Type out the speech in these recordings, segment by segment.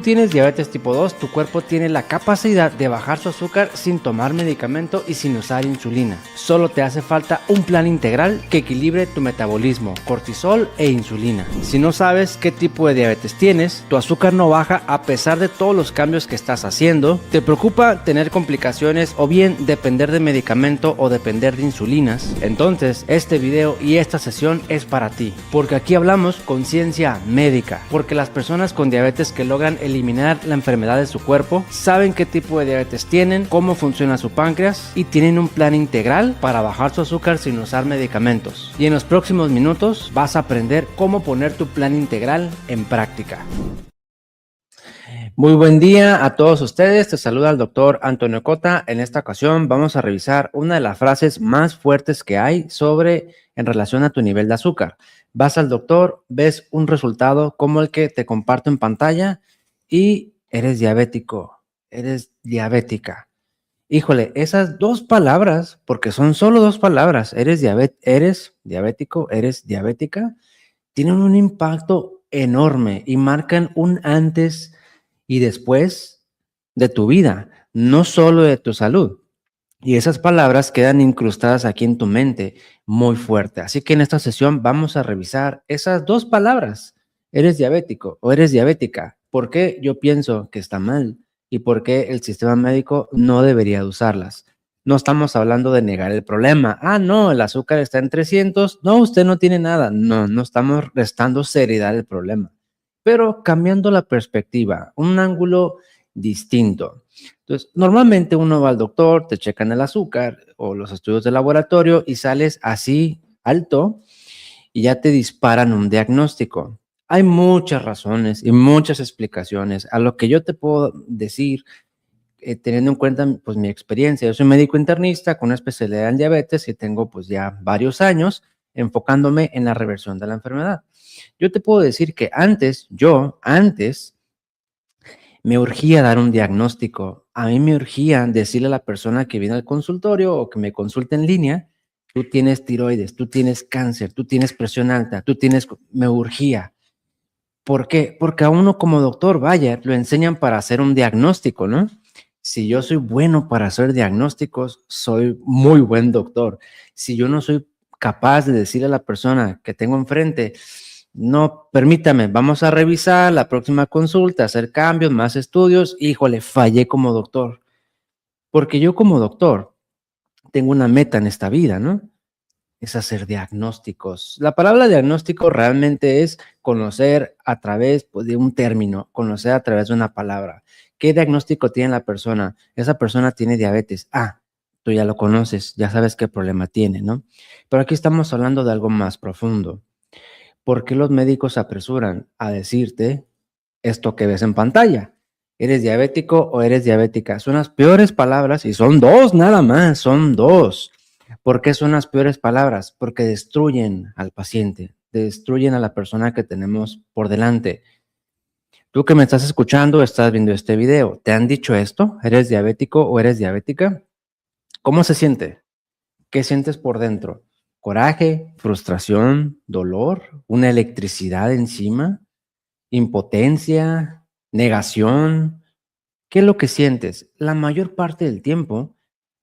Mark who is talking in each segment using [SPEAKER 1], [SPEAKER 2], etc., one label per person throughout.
[SPEAKER 1] tienes diabetes tipo 2, tu cuerpo tiene la capacidad de bajar su azúcar sin tomar medicamento y sin usar insulina. Solo te hace falta un plan integral que equilibre tu metabolismo, cortisol e insulina. Si no sabes qué tipo de diabetes tienes, tu azúcar no baja a pesar de todos los cambios que estás haciendo, te preocupa tener complicaciones o bien depender de medicamento o depender de insulinas, entonces este video y esta sesión es para ti, porque aquí hablamos con ciencia médica, porque las personas con diabetes que logran eliminar la enfermedad de su cuerpo saben qué tipo de diabetes tienen, cómo funciona su páncreas y tienen un plan integral para bajar su azúcar sin usar medicamentos. Y en los próximos minutos vas a aprender cómo poner tu plan integral en práctica. Muy buen día a todos ustedes, te saluda el doctor Antonio Cota. En esta ocasión vamos a revisar una de las frases más fuertes que hay en relación a tu nivel de azúcar. Vas al doctor, ves un resultado como el que te comparto en pantalla y eres diabético, eres diabética. Híjole, esas dos palabras, porque son solo dos palabras, eres diabético, eres diabética, tienen un impacto enorme y marcan un antes y después de tu vida, no solo de tu salud. Y esas palabras quedan incrustadas aquí en tu mente muy fuerte. Así que en esta sesión vamos a revisar esas dos palabras. ¿Eres diabético o eres diabética? ¿Por qué yo pienso que está mal? ¿Y por qué el sistema médico no debería usarlas? No estamos hablando de negar el problema. Ah, no, el azúcar está en 300. No, usted no tiene nada. No, no estamos restando seriedad al problema. Pero cambiando la perspectiva, un ángulo distinto. Entonces, normalmente uno va al doctor, te checan el azúcar o los estudios de laboratorio y sales así alto y ya te disparan un diagnóstico. Hay muchas razones y muchas explicaciones. A lo que yo te puedo decir, teniendo en cuenta pues mi experiencia, yo soy médico internista con una especialidad en diabetes y tengo pues ya varios años enfocándome en la reversión de la enfermedad. Yo te puedo decir que antes me urgía dar un diagnóstico. A mí me urgía decirle a la persona que viene al consultorio o que me consulta en línea, tú tienes tiroides, tú tienes cáncer, tú tienes presión alta, me urgía. ¿Por qué? Porque a uno como doctor, vaya, lo enseñan para hacer un diagnóstico, ¿no? Si yo soy bueno para hacer diagnósticos, soy muy buen doctor. Si yo no soy capaz de decirle a la persona que tengo enfrente, no, permítame, vamos a revisar la próxima consulta, hacer cambios, más estudios, híjole, fallé como doctor. Porque yo como doctor tengo una meta en esta vida, ¿no? Es hacer diagnósticos. La palabra diagnóstico realmente es conocer a través pues, de un término, conocer a través de una palabra. ¿Qué diagnóstico tiene la persona? Esa persona tiene diabetes. Ah, tú ya lo conoces, ya sabes qué problema tiene, ¿no? Pero aquí estamos hablando de algo más profundo. ¿Por qué los médicos se apresuran a decirte esto que ves en pantalla? ¿Eres diabético o eres diabética? Son las peores palabras y son dos nada más, son dos. ¿Por qué son las peores palabras? Porque destruyen al paciente, destruyen a la persona que tenemos por delante. Tú que me estás escuchando, estás viendo este video, ¿te han dicho esto? ¿Eres diabético o eres diabética? ¿Cómo se siente? ¿Qué sientes por dentro? ¿Coraje, frustración, dolor, una electricidad encima, impotencia, negación? ¿Qué es lo que sientes? La mayor parte del tiempo,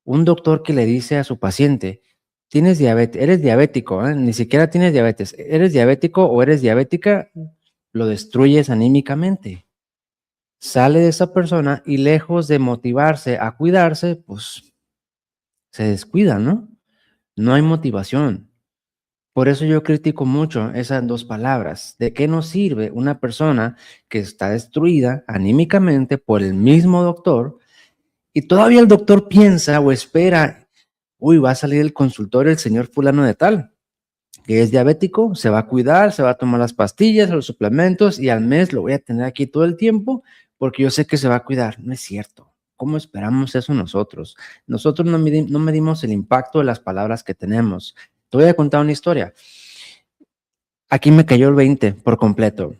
[SPEAKER 1] un doctor que le dice a su paciente, tienes diabetes, eres diabético, ni siquiera tienes diabetes, eres diabético o eres diabética, lo destruyes anímicamente. Sale de esa persona y lejos de motivarse a cuidarse, pues se descuida, ¿no? No hay motivación. Por eso yo critico mucho esas dos palabras. ¿De qué nos sirve una persona que está destruida anímicamente por el mismo doctor y todavía el doctor piensa o espera, uy, va a salir del consultorio el señor fulano de tal, que es diabético, se va a cuidar, se va a tomar las pastillas, los suplementos y al mes lo voy a tener aquí todo el tiempo porque yo sé que se va a cuidar? No es cierto. ¿Cómo esperamos eso nosotros? Nosotros no medimos el impacto de las palabras que tenemos. Te voy a contar una historia. Aquí me cayó el 20 por completo.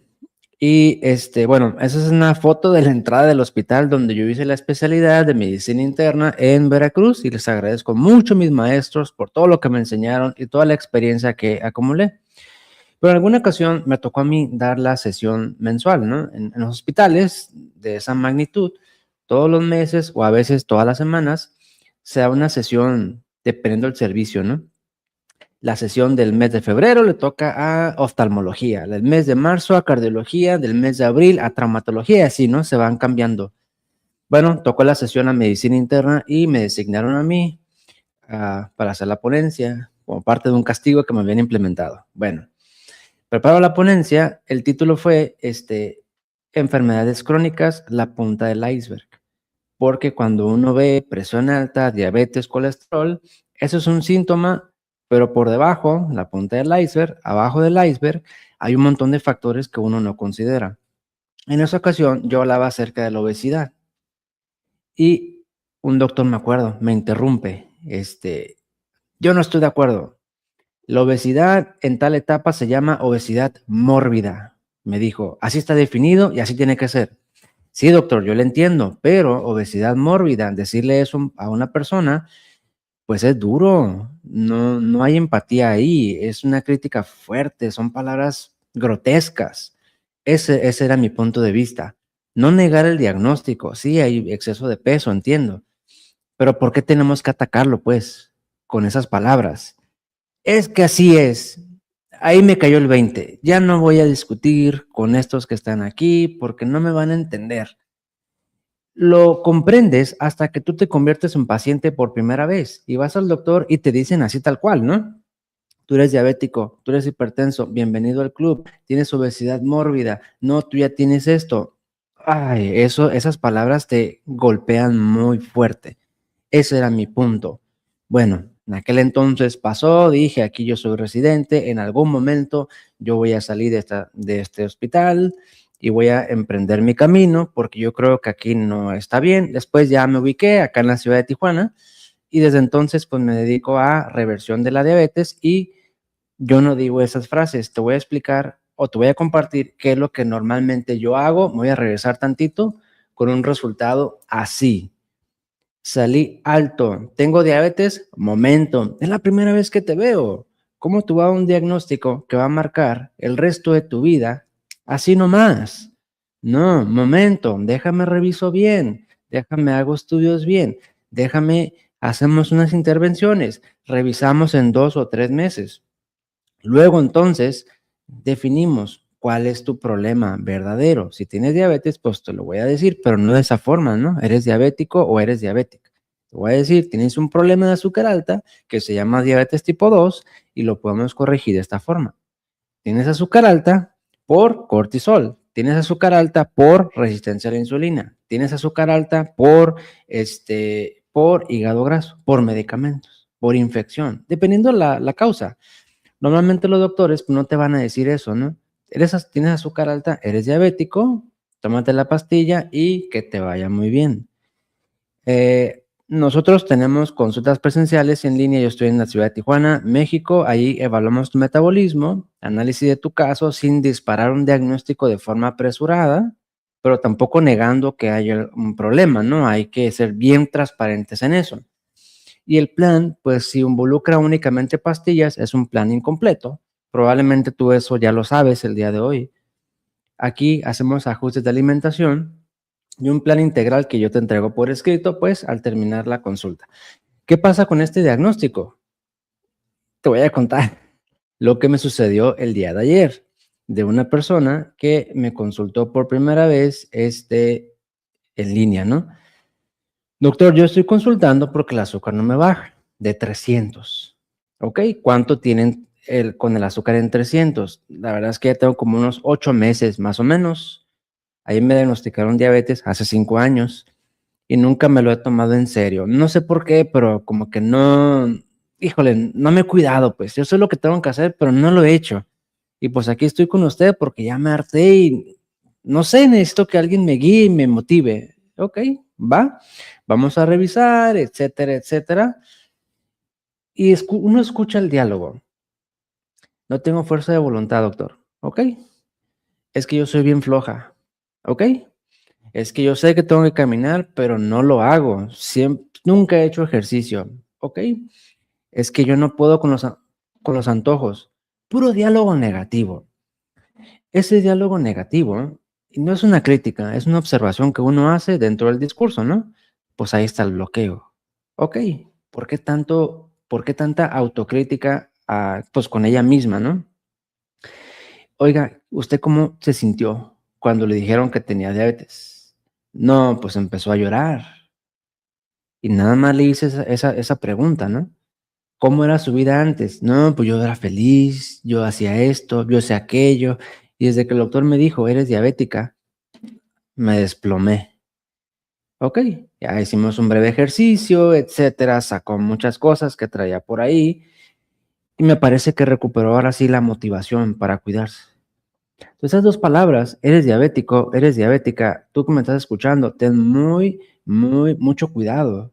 [SPEAKER 1] Y bueno, esa es una foto de la entrada del hospital donde yo hice la especialidad de medicina interna en Veracruz y les agradezco mucho a mis maestros por todo lo que me enseñaron y toda la experiencia que acumulé. Pero en alguna ocasión me tocó a mí dar la sesión mensual, ¿no? En los hospitales de esa magnitud, todos los meses o a veces todas las semanas, se da una sesión dependiendo del servicio, ¿no? La sesión del mes de febrero le toca a oftalmología, del mes de marzo a cardiología, del mes de abril a traumatología, y así, ¿no? Se van cambiando. Bueno, tocó la sesión a medicina interna y me designaron a mí para hacer la ponencia como parte de un castigo que me habían implementado. Bueno, preparo la ponencia, el título fue enfermedades crónicas, la punta del iceberg, porque cuando uno ve presión alta, diabetes, colesterol, eso es un síntoma, pero por debajo, la punta del iceberg, abajo del iceberg, hay un montón de factores que uno no considera. En esa ocasión yo hablaba acerca de la obesidad y un doctor, me acuerdo, me interrumpe, yo no estoy de acuerdo. La obesidad en tal etapa se llama obesidad mórbida. Me dijo, así está definido y así tiene que ser. Sí, doctor, yo le entiendo, pero obesidad mórbida, decirle eso a una persona, pues es duro. No, no hay empatía ahí. Es una crítica fuerte, son palabras grotescas. Ese era mi punto de vista. No negar el diagnóstico. Sí, hay exceso de peso, entiendo. Pero ¿por qué tenemos que atacarlo, pues, con esas palabras? Es que así es. Ahí me cayó el 20. Ya no voy a discutir con estos que están aquí porque no me van a entender. Lo comprendes hasta que tú te conviertes en paciente por primera vez y vas al doctor y te dicen así tal cual, ¿no? Tú eres diabético, tú eres hipertenso, bienvenido al club, tienes obesidad mórbida, no, tú ya tienes esto. Ay, esas palabras te golpean muy fuerte. Ese era mi punto. Bueno, en aquel entonces pasó, dije, aquí yo soy residente, en algún momento yo voy a salir de este hospital y voy a emprender mi camino porque yo creo que aquí no está bien. Después ya me ubiqué acá en la ciudad de Tijuana y desde entonces pues me dedico a reversión de la diabetes y yo no digo esas frases, te voy a explicar o te voy a compartir qué es lo que normalmente yo hago. Me voy a regresar tantito con un resultado así. Salí alto. ¿Tengo diabetes? Momento. Es la primera vez que te veo. ¿Cómo tú vas a un diagnóstico que va a marcar el resto de tu vida? Así nomás. No, momento. Déjame reviso bien. Déjame hago estudios bien. Déjame, hacemos unas intervenciones. Revisamos en 2 o 3 meses. Luego entonces definimos cuál es tu problema verdadero. Si tienes diabetes, pues te lo voy a decir, pero no de esa forma, ¿no? ¿Eres diabético o eres diabética? Te voy a decir, tienes un problema de azúcar alta que se llama diabetes tipo 2 y lo podemos corregir de esta forma. Tienes azúcar alta por cortisol, tienes azúcar alta por resistencia a la insulina, tienes azúcar alta por hígado graso, por medicamentos, por infección, dependiendo la causa. Normalmente los doctores no te van a decir eso, ¿no? Tienes azúcar alta, eres diabético, tómate la pastilla y que te vaya muy bien. Nosotros tenemos consultas presenciales en línea. Yo estoy en la ciudad de Tijuana, México. Ahí evaluamos tu metabolismo, análisis de tu caso sin disparar un diagnóstico de forma apresurada, pero tampoco negando que haya un problema, ¿no? Hay que ser bien transparentes en eso. Y el plan, pues si involucra únicamente pastillas, es un plan incompleto. Probablemente tú eso ya lo sabes el día de hoy. Aquí hacemos ajustes de alimentación y un plan integral que yo te entrego por escrito, pues al terminar la consulta. ¿Qué pasa con este diagnóstico? Te voy a contar lo que me sucedió el día de ayer de una persona que me consultó por primera vez en línea, ¿no? Doctor, yo estoy consultando porque el azúcar no me baja de 300. ¿Ok? ¿Cuánto tienen con el azúcar en 300? La verdad es que ya tengo como unos 8 meses más o menos. Ahí me diagnosticaron diabetes hace 5 años y nunca me lo he tomado en serio. No sé por qué, pero como que no, híjole, no me he cuidado, pues. Yo sé lo que tengo que hacer, pero no lo he hecho. Y pues aquí estoy con usted porque ya me harté y no sé, necesito que alguien me guíe y me motive. Ok, va, vamos a revisar, etcétera, etcétera. Y uno escucha el diálogo. No tengo fuerza de voluntad, doctor. Ok, es que yo soy bien floja. Ok, es que yo sé que tengo que caminar, pero no lo hago. Nunca he hecho ejercicio. Ok, es que yo no puedo con los antojos. puro diálogo negativo. Ese diálogo negativo no es una crítica, es una observación que uno hace dentro del discurso, ¿no? Pues ahí está el bloqueo. Ok, por qué tanta autocrítica pues con ella misma, ¿no? Oiga, ¿usted cómo se sintió cuando le dijeron que tenía diabetes? No, pues empezó a llorar. Y nada más le hice esa pregunta, ¿no? ¿Cómo era su vida antes? No, pues yo era feliz, yo hacía esto, yo hacía aquello. Y desde que el doctor me dijo, eres diabética, me desplomé. Ok, ya hicimos un breve ejercicio, etcétera, sacó muchas cosas que traía por ahí y me parece que recuperó ahora sí la motivación para cuidarse. Entonces, esas dos palabras, eres diabético, eres diabética, tú que me estás escuchando, ten mucho cuidado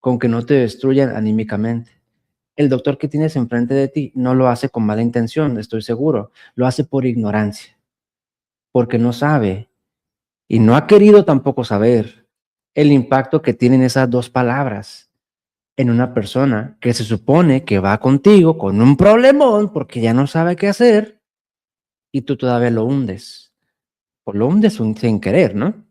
[SPEAKER 1] con que no te destruyan anímicamente. El doctor que tienes enfrente de ti no lo hace con mala intención, estoy seguro, lo hace por ignorancia, porque no sabe y no ha querido tampoco saber el impacto que tienen esas dos palabras en una persona que se supone que va contigo con un problemón porque ya no sabe qué hacer y tú todavía lo hundes, o lo hundes sin querer, ¿no?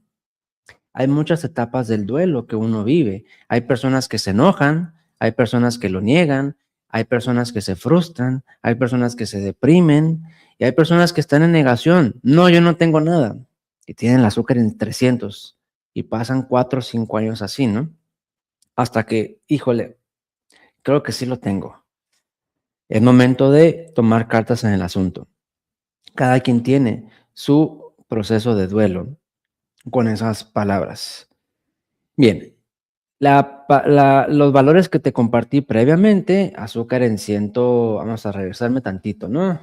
[SPEAKER 1] Hay muchas etapas del duelo que uno vive. Hay personas que se enojan, hay personas que lo niegan, hay personas que se frustran, hay personas que se deprimen y hay personas que están en negación. No, yo no tengo nada. Y tienen el azúcar en 300 y pasan 4 o 5 años así, ¿no? Hasta que, híjole, creo que sí lo tengo. Es momento de tomar cartas en el asunto. Cada quien tiene su proceso de duelo con esas palabras. Bien, los valores que te compartí previamente, azúcar en vamos a regresarme tantito, ¿no?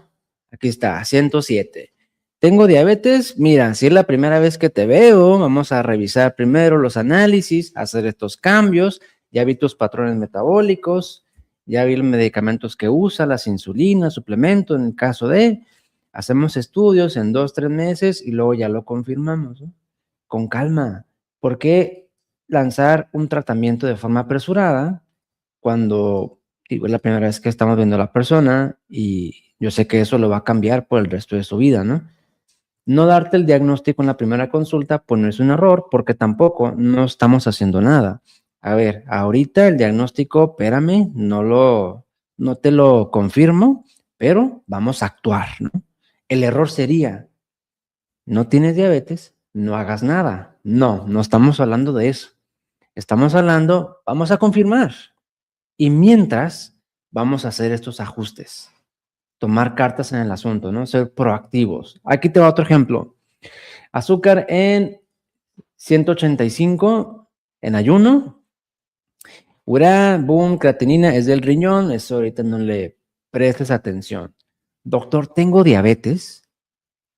[SPEAKER 1] Aquí está, 107. Tengo diabetes, mira, si es la primera vez que te veo, vamos a revisar primero los análisis, hacer estos cambios, ya vi tus patrones metabólicos, ya vi los medicamentos que usa, las insulinas, suplementos, en el caso hacemos estudios en 2, 3 meses y luego ya lo confirmamos, ¿no? Con calma, ¿por qué lanzar un tratamiento de forma apresurada cuando digo, es la primera vez que estamos viendo a la persona y yo sé que eso lo va a cambiar por el resto de su vida, ¿no? No darte el diagnóstico en la primera consulta, pues no es un error, porque tampoco no estamos haciendo nada. A ver, ahorita el diagnóstico, espérame, no te lo confirmo, pero vamos a actuar, ¿no? El error sería, no tienes diabetes, no hagas nada. No, no estamos hablando de eso. Estamos hablando, vamos a confirmar. Y mientras, vamos a hacer estos ajustes. Tomar cartas en el asunto, ¿no? Ser proactivos. Aquí te va otro ejemplo. Azúcar en 185 en ayuno. Urá, boom, creatinina es del riñón. Eso ahorita no le prestes atención. Doctor, tengo diabetes.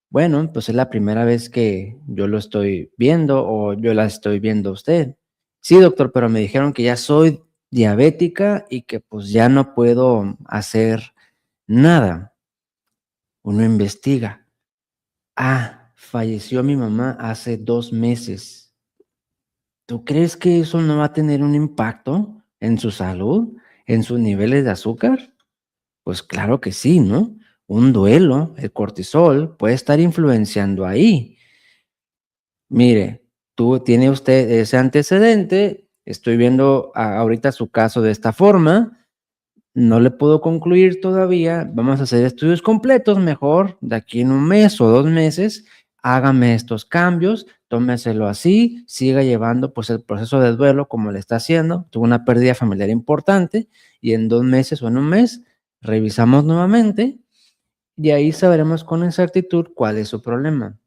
[SPEAKER 1] Bueno, pues es la primera vez que yo lo estoy viendo o yo la estoy viendo a usted. Sí, doctor, pero me dijeron que ya soy diabética y que pues ya no puedo hacer nada. Uno investiga. Ah, falleció mi mamá hace 2 meses. ¿Tú crees que eso no va a tener un impacto en su salud, en sus niveles de azúcar? Pues claro que sí, ¿no? Un duelo, el cortisol, puede estar influenciando ahí. Mire, tiene usted ese antecedente, estoy viendo ahorita su caso de esta forma, no le puedo concluir todavía, vamos a hacer estudios completos mejor, de aquí en 1 mes o 2 meses, hágame estos cambios, tómeselo así, siga llevando pues el proceso de duelo como le está haciendo, tuvo una pérdida familiar importante y en 2 meses o en 1 mes revisamos nuevamente y ahí sabremos con exactitud cuál es su problema.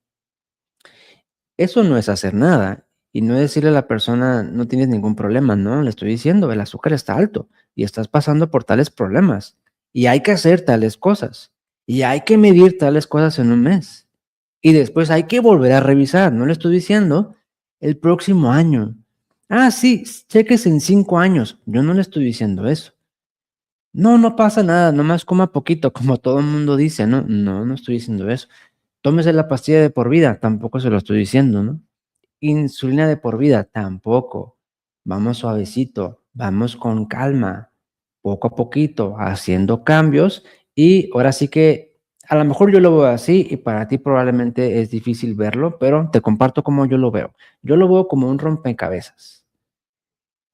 [SPEAKER 1] Eso no es hacer nada y no es decirle a la persona, no tienes ningún problema, no, le estoy diciendo, el azúcar está alto y estás pasando por tales problemas y hay que hacer tales cosas y hay que medir tales cosas en 1 mes y después hay que volver a revisar, no le estoy diciendo el próximo año. Ah, sí, cheques en 5 años, yo no le estoy diciendo eso. No, no pasa nada, nomás coma poquito, como todo el mundo dice, ¿no? No, no estoy diciendo eso. Tómese la pastilla de por vida, tampoco se lo estoy diciendo, ¿no? Insulina de por vida, tampoco. Vamos suavecito, vamos con calma, poco a poquito, haciendo cambios Y ahora sí que a lo mejor yo lo veo así y para ti probablemente es difícil verlo, pero te comparto cómo yo lo veo. Yo lo veo como un rompecabezas.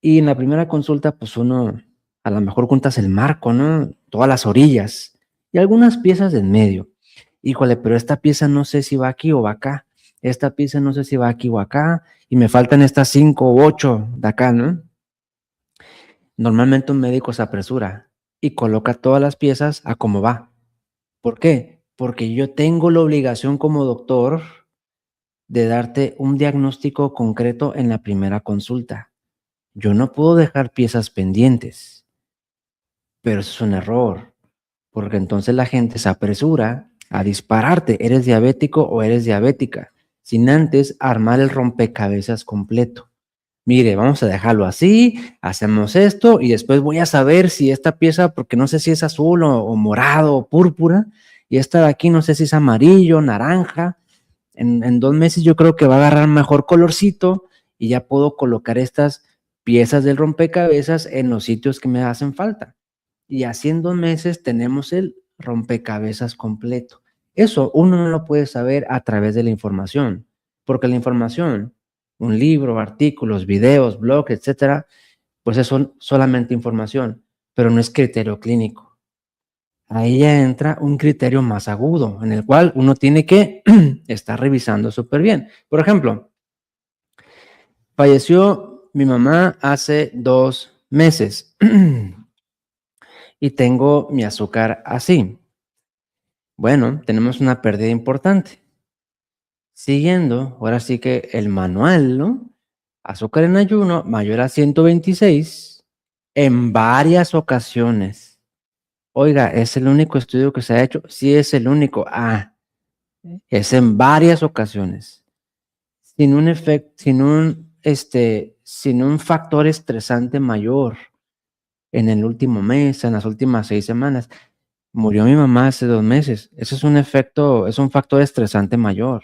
[SPEAKER 1] Y en la primera consulta, pues uno a lo mejor juntas el marco, ¿no? Todas las orillas y algunas piezas en medio. Híjole, pero esta pieza no sé si va aquí o va acá. Esta pieza no sé si va aquí o acá. Y me faltan estas 5 o 8 de acá, ¿no? Normalmente un médico se apresura y coloca todas las piezas a como va. ¿Por qué? Porque yo tengo la obligación como doctor de darte un diagnóstico concreto en la primera consulta. Yo no puedo dejar piezas pendientes, pero eso es un error, porque entonces la gente se apresura a dispararte, eres diabético o eres diabética, sin antes armar el rompecabezas completo. Mire, vamos a dejarlo así, hacemos esto y después voy a saber si esta pieza, porque no sé si es azul o morado o púrpura, y esta de aquí no sé si es amarillo, naranja. En 2 meses yo creo que va a agarrar mejor colorcito y ya puedo colocar estas piezas del rompecabezas en los sitios que me hacen falta. Y así en 2 meses tenemos el rompecabezas completo. Eso uno no lo puede saber a través de la información, porque la información, un libro, artículos, videos, blogs, etcétera, pues eso solamente información, pero no es criterio clínico. Ahí ya entra un criterio más agudo, en el cual uno tiene que estar revisando súper bien. Por ejemplo, falleció mi mamá hace 2 meses y tengo mi azúcar así. Bueno, tenemos una pérdida importante. Siguiendo, ahora sí que el manual, ¿no? Azúcar en ayuno mayor a 126 en varias ocasiones. Oiga, ¿es el único estudio que se ha hecho? Sí, es el único. Es en varias ocasiones. Sin un efecto, sin un factor estresante mayor en el último mes, en las últimas 6 semanas. Murió mi mamá hace 2 meses. Eso es un efecto, es un factor estresante mayor.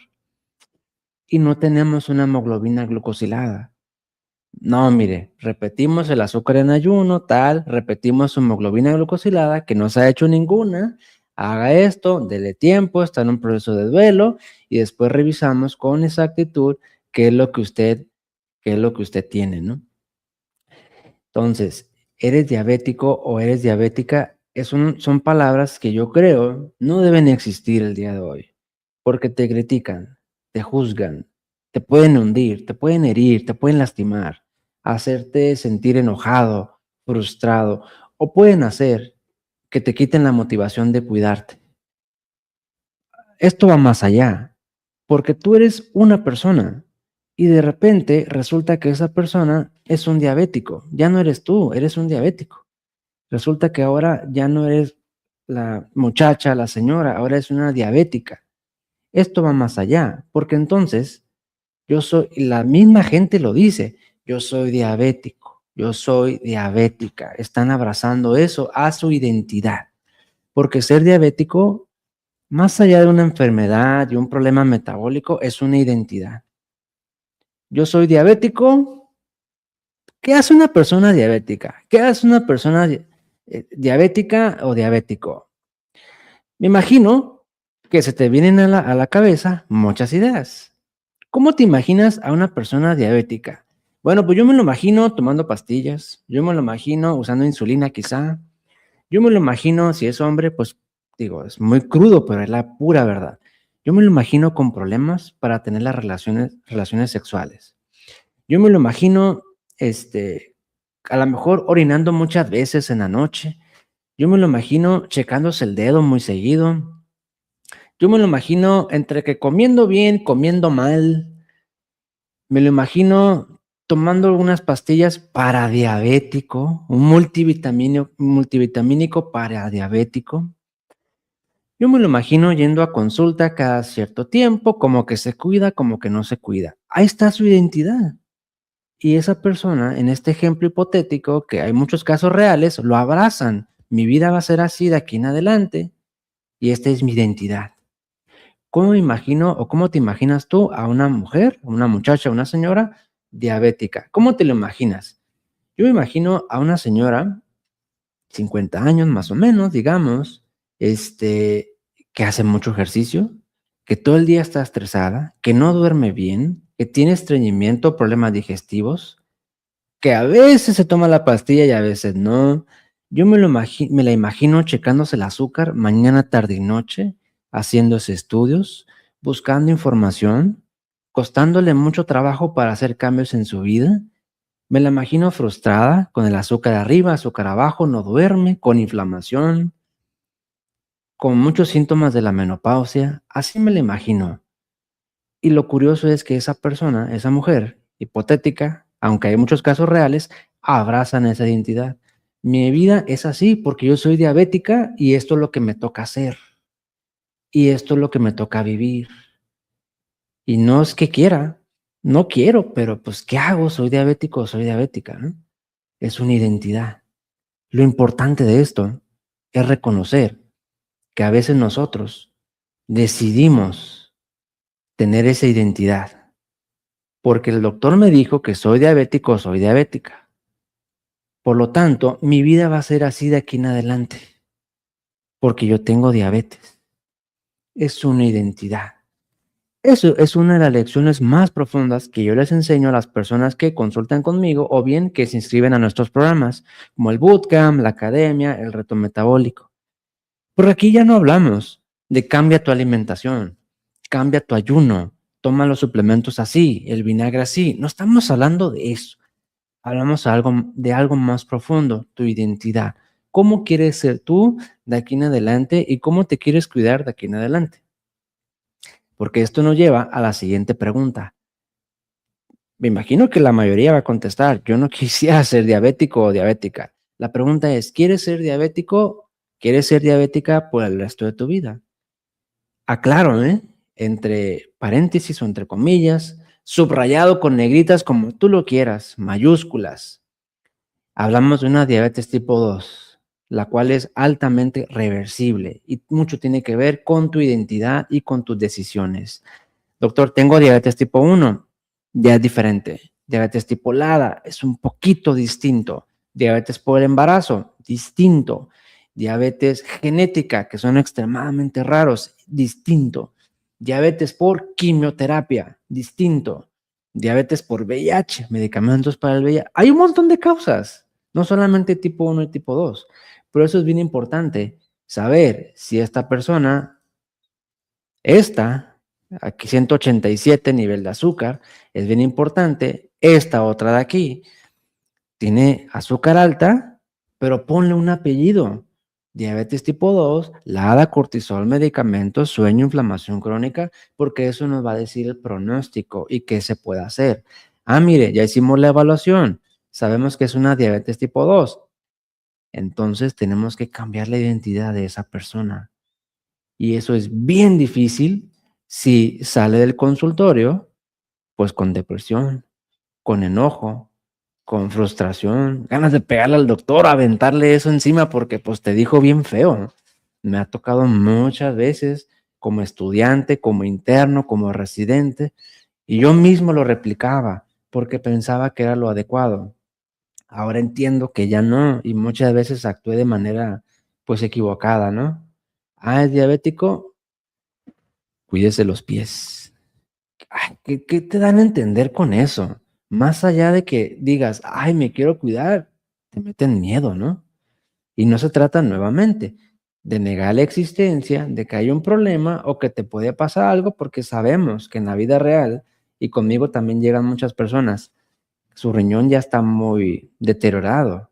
[SPEAKER 1] Y no tenemos una hemoglobina glucosilada. No, mire, repetimos el azúcar en ayuno, tal, repetimos su hemoglobina glucosilada, que no se ha hecho ninguna, haga esto, dele tiempo, está en un proceso de duelo, y después revisamos con exactitud qué es lo que usted, qué es lo que usted tiene, ¿no? Entonces, eres diabético o eres diabética, son palabras que yo creo no deben existir el día de hoy, porque te critican, te juzgan, te pueden hundir, te pueden herir, te pueden lastimar, hacerte sentir enojado, frustrado, o pueden hacer que te quiten la motivación de cuidarte. Esto va más allá, porque tú eres una persona y de repente resulta que esa persona es un diabético. Ya no eres tú, eres un diabético. Resulta que ahora ya no eres la muchacha, la señora, ahora es una diabética. Esto va más allá, porque entonces la misma gente lo dice, yo soy diabético, yo soy diabética. Están abrazando eso a su identidad, porque ser diabético, más allá de una enfermedad y un problema metabólico, es una identidad. Yo soy diabético. ¿Qué hace una persona diabética? ¿Qué hace una persona diabética o diabético? Me imagino que se te vienen a la cabeza muchas ideas. ¿Cómo te imaginas a una persona diabética? Bueno, pues yo me lo imagino tomando pastillas, yo me lo imagino usando insulina quizá, yo me lo imagino, si es hombre, pues digo, es muy crudo, pero es la pura verdad. Yo me lo imagino con problemas para tener las relaciones sexuales. Yo me lo imagino, a lo mejor orinando muchas veces en la noche. Yo me lo imagino checándose el dedo muy seguido. Yo me lo imagino entre que comiendo bien, comiendo mal. Me lo imagino tomando algunas pastillas para diabético, un multivitamínico para diabético. Yo me lo imagino yendo a consulta cada cierto tiempo, como que se cuida, como que no se cuida. Ahí está su identidad. Y esa persona, en este ejemplo hipotético, que hay muchos casos reales, lo abrazan. Mi vida va a ser así de aquí en adelante y esta es mi identidad. ¿Cómo me imagino o cómo te imaginas tú a una mujer, una muchacha, una señora diabética? ¿Cómo te lo imaginas? Yo me imagino a una señora, 50 años más o menos, digamos, este, que hace mucho ejercicio, que todo el día está estresada, que no duerme bien, que tiene estreñimiento, problemas digestivos, que a veces se toma la pastilla y a veces no. Yo me la imagino checándose el azúcar mañana, tarde y noche, haciéndose estudios, buscando información, costándole mucho trabajo para hacer cambios en su vida. Me la imagino frustrada, con el azúcar arriba, azúcar abajo, no duerme, con inflamación, con muchos síntomas de la menopausia. Así me la imagino. Y lo curioso es que esa persona, esa mujer hipotética, aunque hay muchos casos reales, abrazan esa identidad. Mi vida es así porque yo soy diabética y esto es lo que me toca hacer. Y esto es lo que me toca vivir. Y no es que quiera, no quiero, pero pues ¿qué hago? Soy diabético o soy diabética, ¿no? Es una identidad. Lo importante de esto es reconocer que a veces nosotros decidimos tener esa identidad. Porque el doctor me dijo que soy diabético o soy diabética. Por lo tanto, mi vida va a ser así de aquí en adelante, porque yo tengo diabetes. Es una identidad. Eso es una de las lecciones más profundas que yo les enseño a las personas que consultan conmigo o bien que se inscriben a nuestros programas, como el bootcamp, la academia, el reto metabólico. Por aquí ya no hablamos de cambia tu alimentación, cambia tu ayuno, toma los suplementos así, el vinagre así. No estamos hablando de eso. Hablamos de algo más profundo, tu identidad. ¿Cómo quieres ser tú de aquí en adelante y cómo te quieres cuidar de aquí en adelante? Porque esto nos lleva a la siguiente pregunta. Me imagino que la mayoría va a contestar, yo no quisiera ser diabético o diabética. La pregunta es, ¿quieres ser diabético? ¿Quieres ser diabética por el resto de tu vida? Aclaro, entre paréntesis o entre comillas, subrayado con negritas como tú lo quieras, mayúsculas. Hablamos de una diabetes tipo 2, la cual es altamente reversible y mucho tiene que ver con tu identidad y con tus decisiones. Doctor, tengo diabetes tipo 1, ya es diferente. Diabetes tipo LADA es un poquito distinto. Diabetes por el embarazo, distinto. Diabetes genética, que son extremadamente raros, distinto. Diabetes por quimioterapia, distinto. Diabetes por VIH, medicamentos para el VIH. Hay un montón de causas, no solamente tipo 1 y tipo 2. Por eso es bien importante saber si esta persona, aquí 187 nivel de azúcar, es bien importante. Esta otra de aquí tiene azúcar alta, pero ponle un apellido. Diabetes tipo 2, LADA, cortisol, medicamentos, sueño, inflamación crónica, porque eso nos va a decir el pronóstico y qué se puede hacer. Ah, mire, ya hicimos la evaluación. Sabemos que es una diabetes tipo 2. Entonces tenemos que cambiar la identidad de esa persona. Y eso es bien difícil si sale del consultorio, pues con depresión, con enojo, con frustración, ganas de pegarle al doctor, aventarle eso encima porque pues te dijo bien feo. Me ha tocado muchas veces como estudiante, como interno, como residente, y yo mismo lo replicaba porque pensaba que era lo adecuado. Ahora entiendo que ya no, y muchas veces actué de manera pues equivocada, ¿no? Ah, es diabético, cuídese los pies. Ay, ¿qué te dan a entender con eso? Más allá de que digas, ay, me quiero cuidar, te meten miedo, ¿no? Y no se trata nuevamente de negar la existencia, de que hay un problema o que te puede pasar algo, porque sabemos que en la vida real, y conmigo también llegan muchas personas, su riñón ya está muy deteriorado,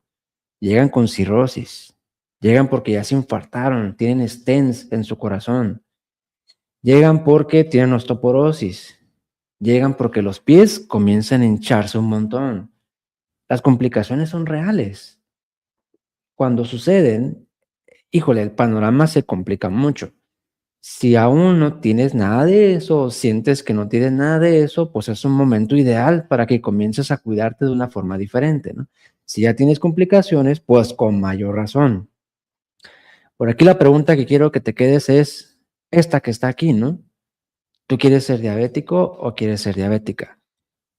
[SPEAKER 1] llegan con cirrosis, llegan porque ya se infartaron, tienen stents en su corazón, llegan porque tienen osteoporosis, llegan porque los pies comienzan a hincharse un montón. Las complicaciones son reales. Cuando suceden, híjole, el panorama se complica mucho. Si aún no tienes nada de eso, o sientes que no tienes nada de eso, pues es un momento ideal para que comiences a cuidarte de una forma diferente, ¿no? Si ya tienes complicaciones, pues con mayor razón. Por aquí la pregunta que quiero que te quedes es esta que está aquí, ¿no? ¿Tú quieres ser diabético o quieres ser diabética?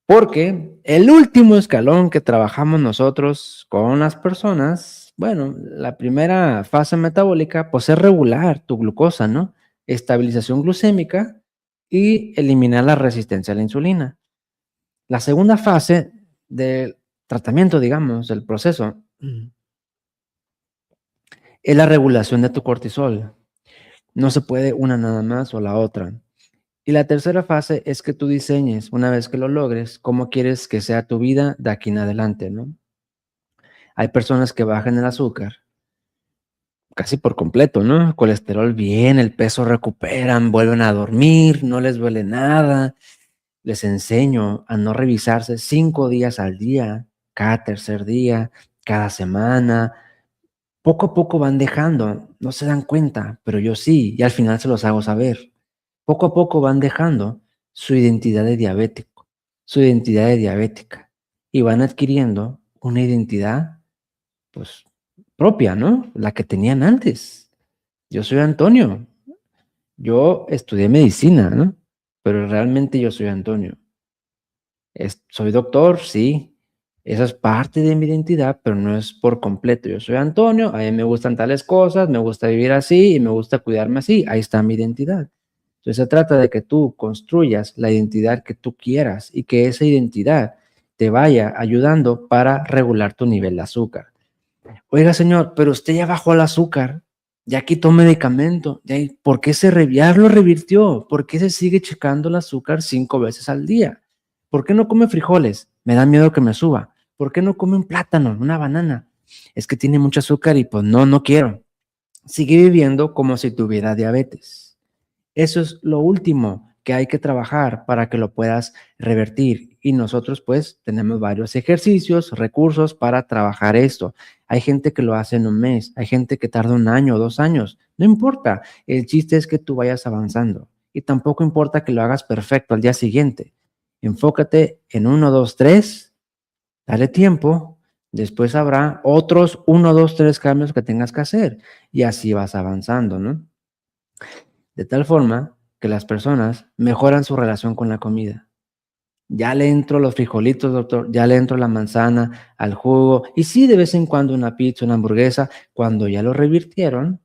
[SPEAKER 1] Porque el último escalón que trabajamos nosotros con las personas Bueno, la primera fase metabólica, pues es regular tu glucosa, ¿no? Estabilización glucémica y eliminar la resistencia a la insulina. La segunda fase del tratamiento, digamos, del proceso, es la regulación de tu cortisol. No se puede una nada más o la otra. Y la tercera fase es que tú diseñes, una vez que lo logres, cómo quieres que sea tu vida de aquí en adelante, ¿no? Hay personas que bajan el azúcar casi por completo, ¿no? Colesterol bien, el peso recuperan, vuelven a dormir, no les duele nada. Les enseño a no revisarse 5 días al día, cada tercer día, cada semana. Poco a poco van dejando, no se dan cuenta, pero yo sí, y al final se los hago saber. Poco a poco van dejando su identidad de diabético, su identidad de diabética, y van adquiriendo una identidad, pues, propia, ¿no? La que tenían antes. Yo soy Antonio, yo estudié medicina, ¿no? Pero realmente yo soy Antonio. Soy doctor, sí, esa es parte de mi identidad, pero no es por completo. Yo soy Antonio, a mí me gustan tales cosas, me gusta vivir así y me gusta cuidarme así. Ahí está mi identidad. Entonces se trata de que tú construyas la identidad que tú quieras y que esa identidad te vaya ayudando para regular tu nivel de azúcar. Oiga, señor, pero usted ya bajó el azúcar, ya quitó medicamento, ¿por qué ya lo revirtió? ¿Por qué se sigue checando el azúcar 5 veces al día? ¿Por qué no come frijoles? Me da miedo que me suba. ¿Por qué no come un plátano, una banana? Es que tiene mucho azúcar y pues no, no quiero. Sigue viviendo como si tuviera diabetes. Eso es lo último que hay que trabajar para que lo puedas revertir. Y nosotros pues tenemos varios ejercicios, recursos para trabajar esto. Hay gente que lo hace en un mes, hay gente que tarda 1 año o 2 años. No importa, el chiste es que tú vayas avanzando. Y tampoco importa que lo hagas perfecto al día siguiente. Enfócate en 1, 2, 3, dale tiempo. Después habrá otros 1, 2, 3 cambios que tengas que hacer. Y así vas avanzando, ¿no? De tal forma que las personas mejoran su relación con la comida. Ya le entro los frijolitos, doctor, ya le entro la manzana al jugo, y sí, de vez en cuando una pizza, una hamburguesa, cuando ya lo revirtieron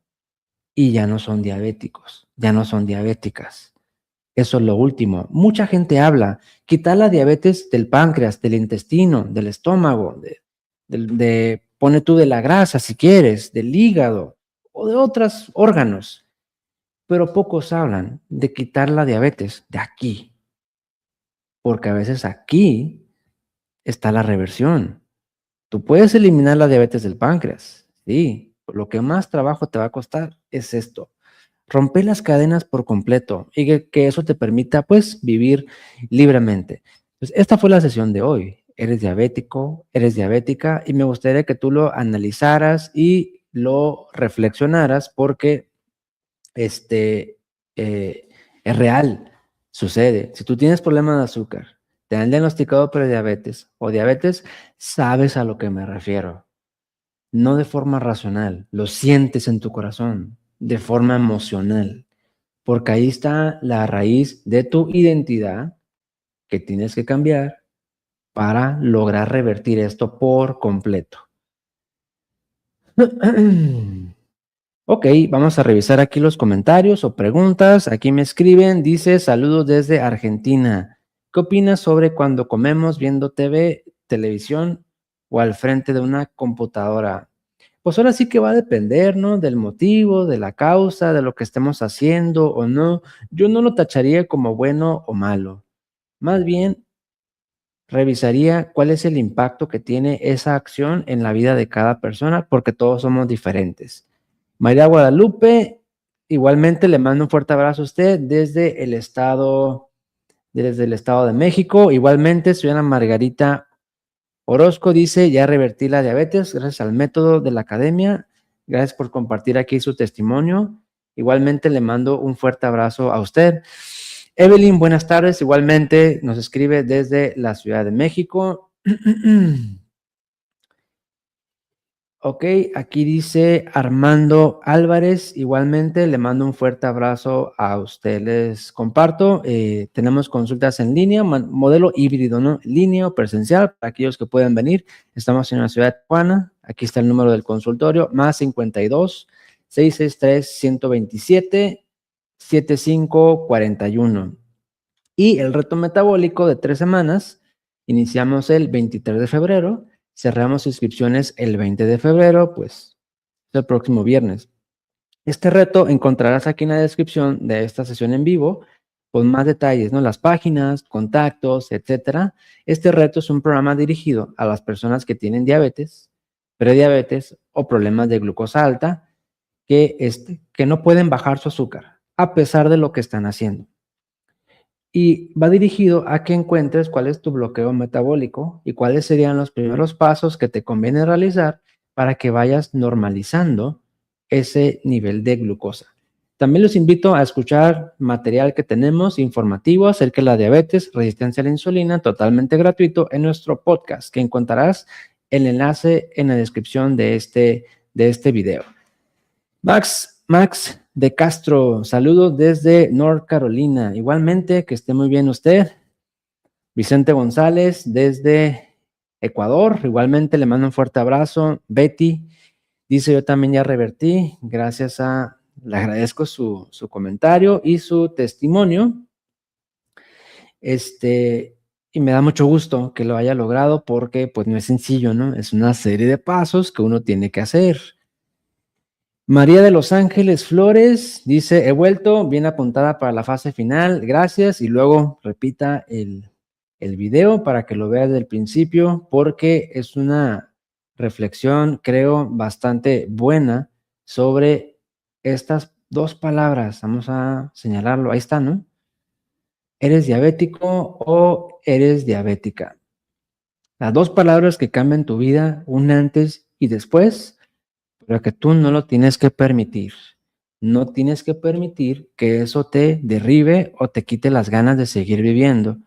[SPEAKER 1] y ya no son diabéticos, ya no son diabéticas. Eso es lo último. Mucha gente habla, quitar la diabetes del páncreas, del intestino, del estómago, pone tú de la grasa si quieres, del hígado o de otros órganos. Pero pocos hablan de quitar la diabetes de aquí, porque a veces aquí está la reversión. Tú puedes eliminar la diabetes del páncreas, sí. Lo que más trabajo te va a costar es esto, romper las cadenas por completo y que eso te permita, pues, vivir libremente. Pues esta fue la sesión de hoy. Eres diabético, eres diabética y me gustaría que tú lo analizaras y lo reflexionaras porque este, es real, sucede. Si tú tienes problemas de azúcar, te han diagnosticado prediabetes o diabetes, sabes a lo que me refiero. No de forma racional, lo sientes en tu corazón, de forma emocional, porque ahí está la raíz de tu identidad que tienes que cambiar para lograr revertir esto por completo. Ok, vamos a revisar aquí los comentarios o preguntas. Aquí me escriben, dice, saludos desde Argentina. ¿Qué opinas sobre cuando comemos viendo TV, televisión o al frente de una computadora? Pues ahora sí que va a depender, ¿no? Del motivo, de la causa, de lo que estemos haciendo o no. Yo no lo tacharía como bueno o malo. Más bien, revisaría cuál es el impacto que tiene esa acción en la vida de cada persona, porque todos somos diferentes. María Guadalupe, igualmente le mando un fuerte abrazo a usted desde el estado de México. Igualmente, señora Margarita Orozco dice, ya revertí la diabetes gracias al método de la academia. Gracias por compartir aquí su testimonio. Igualmente le mando un fuerte abrazo a usted. Evelyn, buenas tardes. Igualmente nos escribe desde la Ciudad de México. Ok, aquí dice Armando Álvarez, igualmente le mando un fuerte abrazo a usted. Les comparto, tenemos consultas en línea, modelo híbrido, ¿no? Línea o presencial, para aquellos que puedan venir. Estamos en la ciudad de Tijuana, Aquí está el número del consultorio, más 52 663 127 7541. Y el reto metabólico de 3 semanas, iniciamos el 23 de febrero, cerramos inscripciones el 20 de febrero, pues el próximo viernes. Este reto encontrarás aquí en la descripción de esta sesión en vivo con más detalles, ¿no? Las páginas, contactos, etcétera. Este reto es un programa dirigido a las personas que tienen diabetes, prediabetes o problemas de glucosa alta que no pueden bajar su azúcar a pesar de lo que están haciendo. Y va dirigido a que encuentres cuál es tu bloqueo metabólico y cuáles serían los primeros pasos que te conviene realizar para que vayas normalizando ese nivel de glucosa. También los invito a escuchar material que tenemos informativo acerca de la diabetes, resistencia a la insulina, totalmente gratuito en nuestro podcast, que encontrarás el enlace en la descripción de este video. Max de Castro, saludos desde North Carolina. Igualmente, que esté muy bien usted. Vicente González desde Ecuador, igualmente le mando un fuerte abrazo. Betty dice, yo también ya revertí, le agradezco su comentario y su testimonio. Y me da mucho gusto que lo haya logrado porque pues no es sencillo, ¿no? Es una serie de pasos que uno tiene que hacer. María de Los Ángeles Flores dice, he vuelto, bien apuntada para la fase final, gracias, y luego repita el video para que lo vea desde el principio, porque es una reflexión, creo, bastante buena sobre estas dos palabras. Vamos a señalarlo, ahí está, ¿no? ¿Eres diabético o eres diabética? Las dos palabras que cambian tu vida, un antes y después, pero que tú no lo tienes que permitir. No tienes que permitir que eso te derribe o te quite las ganas de seguir viviendo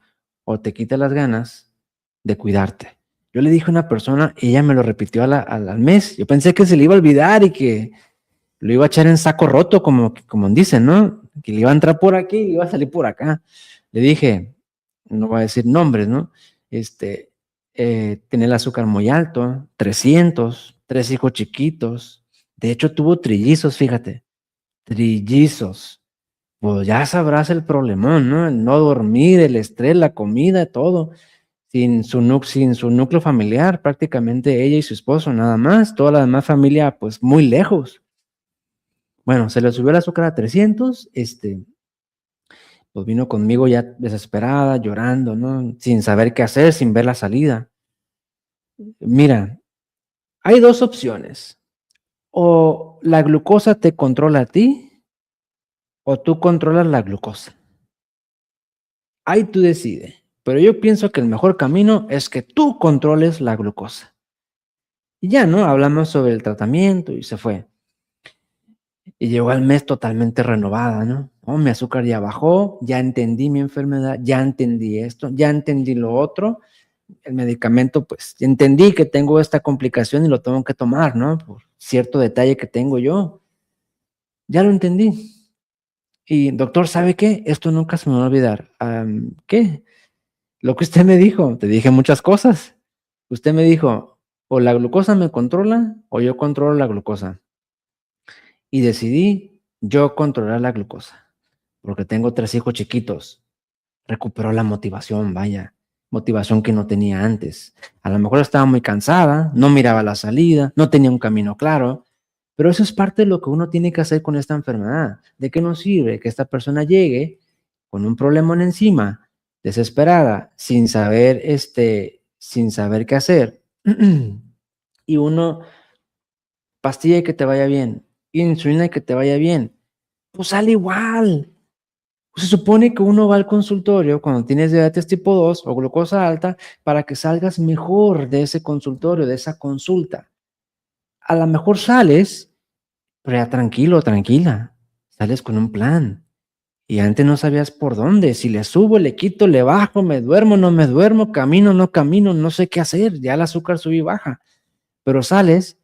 [SPEAKER 1] o te quite las ganas de cuidarte. Yo le dije a una persona y ella me lo repitió al mes. Yo pensé que se le iba a olvidar y que lo iba a echar en saco roto, como dicen, ¿no? Que le iba a entrar por aquí y le iba a salir por acá. Le dije, no voy a decir nombres, ¿no? Tiene el azúcar muy alto, 300, 3 hijos chiquitos. De hecho, tuvo trillizos, fíjate, trillizos. Pues ya sabrás el problemón, ¿no? El no dormir, el estrés, la comida, todo. Sin su núcleo familiar, prácticamente ella y su esposo, nada más. Toda la demás familia, pues muy lejos. Bueno, se le subió el azúcar a 300, pues vino conmigo ya desesperada, llorando, ¿no? Sin saber qué hacer, sin ver la salida. Mira, hay dos opciones. O la glucosa te controla a ti, o tú controlas la glucosa. Ahí tú decides. Pero yo pienso que el mejor camino es que tú controles la glucosa. Y ya, ¿no? Hablamos sobre el tratamiento y se fue. Y llegó al mes totalmente renovada, ¿no? Oh, mi azúcar ya bajó, ya entendí mi enfermedad, ya entendí esto, ya entendí lo otro. El medicamento, pues, entendí que tengo esta complicación y lo tengo que tomar, ¿no? Por cierto detalle que tengo yo. Ya lo entendí. Y doctor, ¿sabe qué? Esto nunca se me va a olvidar. ¿Qué? Lo que usted me dijo. Te dije muchas cosas. Usted me dijo, o la glucosa me controla o yo controlo la glucosa. Y decidí yo controlar la glucosa, porque tengo 3 hijos chiquitos. Recuperó la motivación, vaya, motivación que no tenía antes. A lo mejor estaba muy cansada, no miraba la salida, no tenía un camino claro, pero eso es parte de lo que uno tiene que hacer con esta enfermedad. ¿De qué nos sirve que esta persona llegue con un problemón encima, desesperada, sin saber qué hacer? Y uno, pastilla y que te vaya bien, insulina y que te vaya bien, pues sale igual. Se supone que uno va al consultorio cuando tienes diabetes tipo 2 o glucosa alta para que salgas mejor de ese consultorio, de esa consulta. A lo mejor sales, pero ya tranquilo, tranquila. Sales con un plan. Y antes no sabías por dónde. Si le subo, le quito, le bajo, me duermo, no me duermo, camino, no camino, no sé qué hacer. Ya el azúcar sube y baja. Pero sales,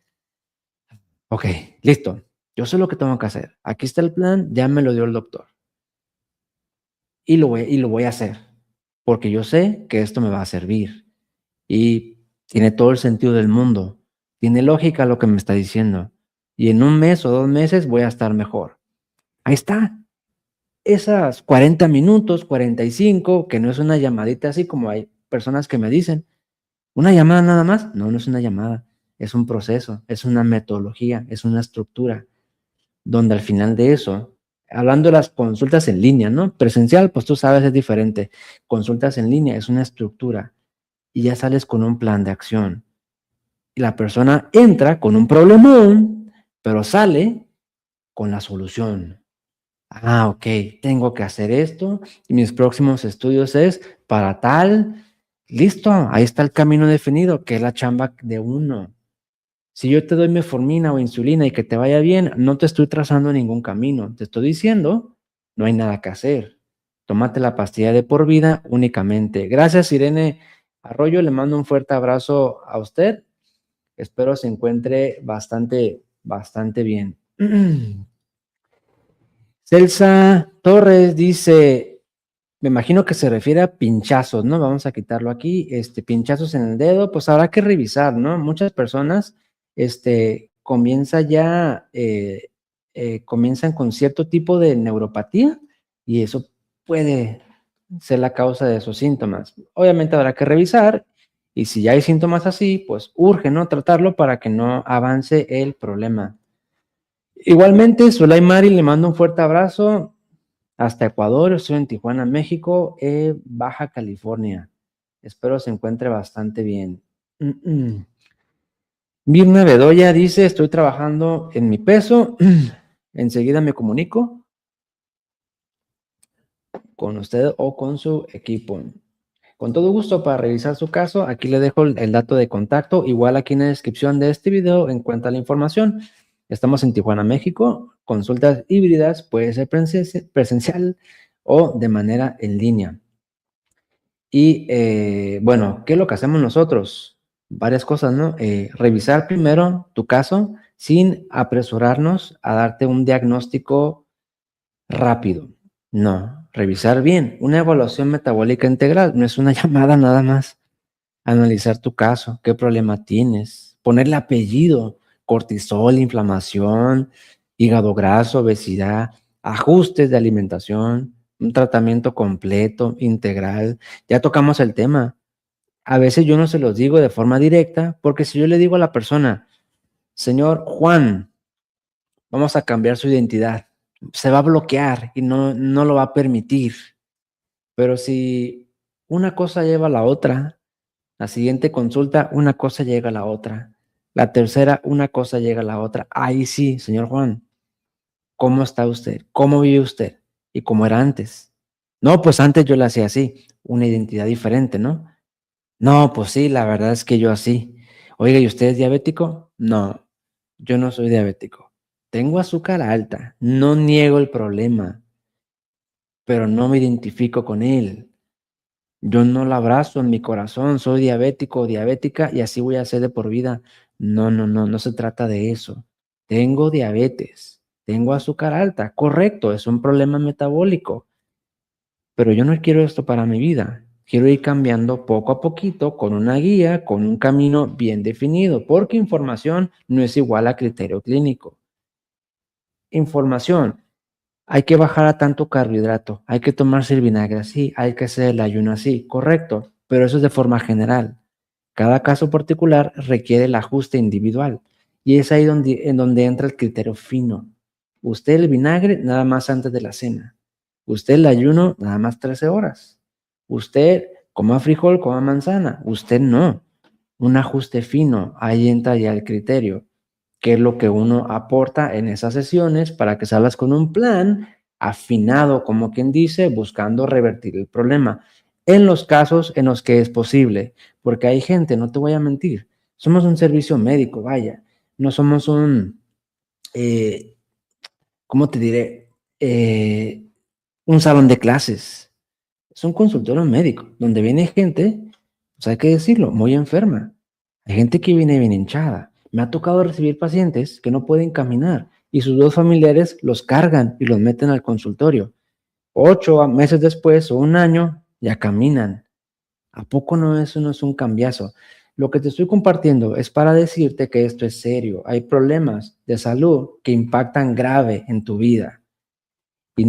[SPEAKER 1] ok, listo. Yo sé lo que tengo que hacer. Aquí está el plan, ya me lo dio el doctor. Y lo voy a hacer, porque yo sé que esto me va a servir y tiene todo el sentido del mundo. Tiene lógica lo que me está diciendo. Y en 1 mes o 2 meses voy a estar mejor. Ahí está. Esas 40 minutos, 45, que no es una llamadita así como hay personas que me dicen, ¿una llamada nada más? No, no es una llamada. Es un proceso, es una metodología, es una estructura, donde al final de eso, hablando de las consultas en línea, ¿no? Presencial, pues tú sabes, es diferente. Consultas en línea es una estructura y ya sales con un plan de acción. Y la persona entra con un problemón, pero sale con la solución. Ah, ok, tengo que hacer esto y mis próximos estudios es para tal. Listo, ahí está el camino definido, que es la chamba de uno. Si yo te doy metformina o insulina y que te vaya bien, no te estoy trazando ningún camino. Te estoy diciendo, no hay nada que hacer. Tómate la pastilla de por vida únicamente. Gracias, Irene Arroyo. Le mando un fuerte abrazo a usted. Espero se encuentre bastante bien. Celsa Torres dice, me imagino que se refiere a pinchazos, ¿no? Vamos a quitarlo aquí, pinchazos en el dedo, pues habrá que revisar, ¿no? Muchas personas, comienzan con cierto tipo de neuropatía y eso puede ser la causa de esos síntomas. Obviamente habrá que revisar y si ya hay síntomas así, pues urge, ¿no? Tratarlo para que no avance el problema. Igualmente, Zulay Mari, le mando un fuerte abrazo hasta Ecuador. Estoy en Tijuana, México, Baja California. Espero se encuentre bastante bien. Mirna Bedoya dice, estoy trabajando en mi peso. Enseguida me comunico con usted o con su equipo. Con todo gusto para revisar su caso, aquí le dejo el dato de contacto. Igual aquí en la descripción de este video encuentra la información. Estamos en Tijuana, México. Consultas híbridas, puede ser presencial o de manera en línea. Y bueno, ¿qué es lo que hacemos nosotros? Varias cosas, ¿no? Revisar primero tu caso sin apresurarnos a darte un diagnóstico rápido. No, revisar bien. Una evaluación metabólica integral no es una llamada nada más. Analizar tu caso, qué problema tienes, ponerle apellido, cortisol, inflamación, hígado graso, obesidad, ajustes de alimentación, un tratamiento completo, integral. Ya tocamos el tema. A veces yo no se los digo de forma directa, porque si yo le digo a la persona, señor Juan, vamos a cambiar su identidad, se va a bloquear y no lo va a permitir. Pero si una cosa lleva a la otra, la siguiente consulta, una cosa llega a la otra. La tercera, una cosa llega a la otra. Ahí sí, señor Juan, ¿cómo está usted? ¿Cómo vive usted? ¿Y cómo era antes? No, pues antes yo la hacía así, una identidad diferente, ¿no? No, pues sí, la verdad es que yo así. Oiga, ¿y usted es diabético? No, yo no soy diabético. Tengo azúcar alta, no niego el problema, pero no me identifico con él. Yo no la abrazo en mi corazón, soy diabético o diabética y así voy a ser de por vida. No, no, no, no se trata de eso. Tengo diabetes, tengo azúcar alta, correcto, es un problema metabólico, pero yo no quiero esto para mi vida. Quiero ir cambiando poco a poquito con una guía, con un camino bien definido, porque información no es igual a criterio clínico. Información. Hay que bajar a tanto carbohidrato, hay que tomarse el vinagre así, hay que hacer el ayuno así, correcto, pero eso es de forma general. Cada caso particular requiere el ajuste individual y es ahí en donde entra el criterio fino. Usted el vinagre nada más antes de la cena, usted el ayuno nada más 13 horas, usted coma frijol, coma manzana, usted no. Un ajuste fino, ahí entra ya el criterio, qué es lo que uno aporta en esas sesiones para que salgas con un plan afinado, como quien dice, buscando revertir el problema. En los casos en los que es posible, porque hay gente, no te voy a mentir, somos un servicio médico, vaya, no somos eh, ¿cómo te diré? Un salón de clases. Es un consultorio médico, donde viene gente, pues hay que decirlo, muy enferma. Hay gente que viene bien hinchada. Me ha tocado recibir pacientes que no pueden caminar y sus dos familiares los cargan y los meten al consultorio. 8 meses después o un año, ya caminan. ¿A poco no eso no es un cambiazo? Lo que te estoy compartiendo es para decirte que esto es serio. Hay problemas de salud que impactan grave en tu vida y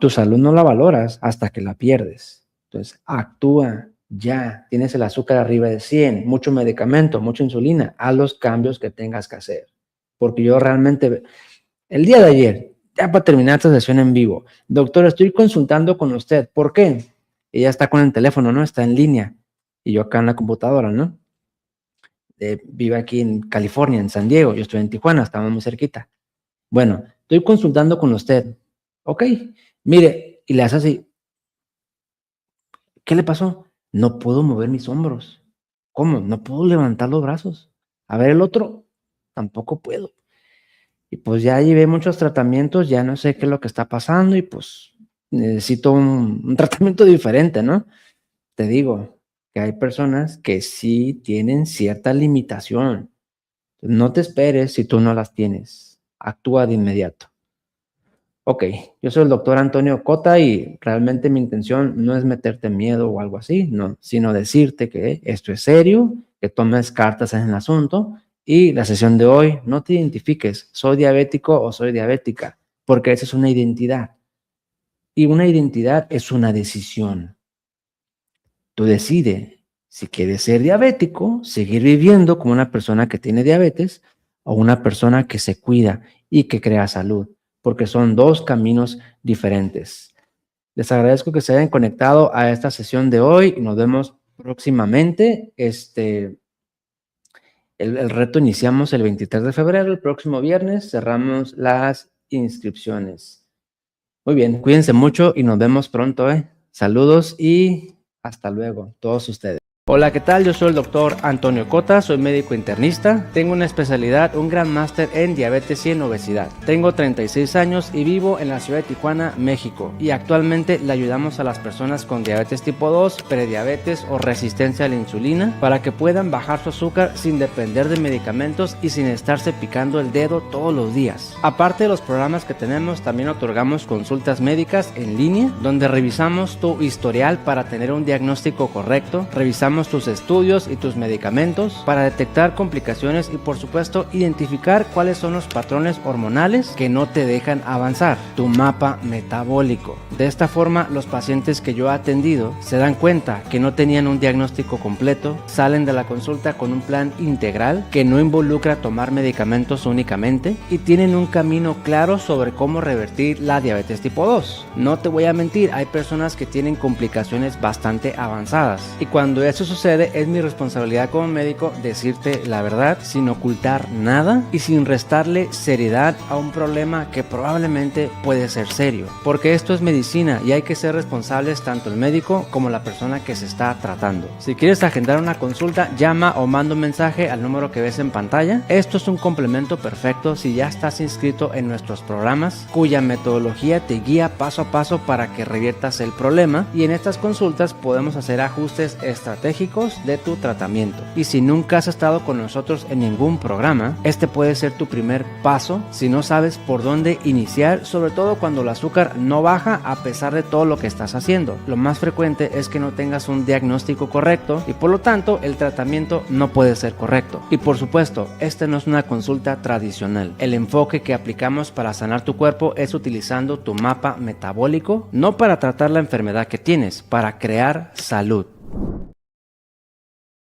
[SPEAKER 1] tu salud no la valoras hasta que la pierdes. Entonces, actúa ya. Tienes el azúcar arriba de 100, mucho medicamento, mucha insulina. Haz los cambios que tengas que hacer. Porque yo realmente, el día de ayer, ya para terminar esta sesión en vivo, doctor, estoy consultando con usted. ¿Por qué? Ella está con el teléfono, ¿no? Está en línea. Y yo acá en la computadora, ¿no? Vive aquí en California, en San Diego. Yo estoy en Tijuana, estamos muy cerquita. Bueno, estoy consultando con usted. Ok, mire, y le hace así. ¿Qué le pasó? No puedo mover mis hombros. ¿Cómo? No puedo levantar los brazos. A ver el otro, tampoco puedo. Y pues ya llevé muchos tratamientos, ya no sé qué es lo que está pasando y pues necesito un tratamiento diferente, ¿no? Te digo que hay personas que sí tienen cierta limitación. No te esperes si tú no las tienes. Actúa de inmediato. Ok, yo soy el doctor Antonio Cota y realmente mi intención no es meterte miedo o algo así, no, sino decirte que esto es serio, que tomes cartas en el asunto y la sesión de hoy no te identifiques, soy diabético o soy diabética, porque esa es una identidad y una identidad es una decisión. Tú decides si quieres ser diabético, seguir viviendo como una persona que tiene diabetes o una persona que se cuida y que crea salud, porque son dos caminos diferentes. Les agradezco que se hayan conectado a esta sesión de hoy y nos vemos próximamente. El reto iniciamos el 23 de febrero, el próximo viernes cerramos las inscripciones. Muy bien, cuídense mucho y nos vemos pronto. Saludos y hasta luego, todos ustedes. Hola, ¿qué tal? Yo soy el doctor Antonio Cota, soy médico internista, tengo una especialidad, un gran máster en diabetes y en obesidad. Tengo 36 años y vivo en la ciudad de Tijuana, México, y actualmente le ayudamos a las personas con diabetes tipo 2, prediabetes o resistencia a la insulina para que puedan bajar su azúcar sin depender de medicamentos y sin estarse picando el dedo todos los días. Aparte de los programas que tenemos, también otorgamos consultas médicas en línea, donde revisamos tu historial para tener un diagnóstico correcto, revisamos tus estudios y tus medicamentos para detectar complicaciones y por supuesto identificar cuáles son los patrones hormonales que no te dejan avanzar, tu mapa metabólico. De esta forma, los pacientes que yo he atendido se dan cuenta que no tenían un diagnóstico completo, salen de la consulta con un plan integral que no involucra tomar medicamentos únicamente y tienen un camino claro sobre cómo revertir la diabetes tipo 2. No te voy a mentir, hay personas que tienen complicaciones bastante avanzadas y cuando eso sucede, es mi responsabilidad como médico decirte la verdad sin ocultar nada y sin restarle seriedad a un problema que probablemente puede ser serio, porque esto es medicina y hay que ser responsables tanto el médico como la persona que se está tratando. Si quieres agendar una consulta, llama o manda un mensaje al número que ves en pantalla. Esto es un complemento perfecto si ya estás inscrito en nuestros programas, cuya metodología te guía paso a paso para que reviertas el problema, y en estas consultas podemos hacer ajustes estratégicos de tu tratamiento. Y si nunca has estado con nosotros en ningún programa, este puede ser tu primer paso si no sabes por dónde iniciar, sobre todo cuando el azúcar no baja a pesar de todo lo que estás haciendo. Lo más frecuente es que no tengas un diagnóstico correcto y por lo tanto el tratamiento no puede ser correcto. Y por supuesto, esta no es una consulta tradicional. El enfoque que aplicamos para sanar tu cuerpo es utilizando tu mapa metabólico, no para tratar la enfermedad que tienes, para crear salud.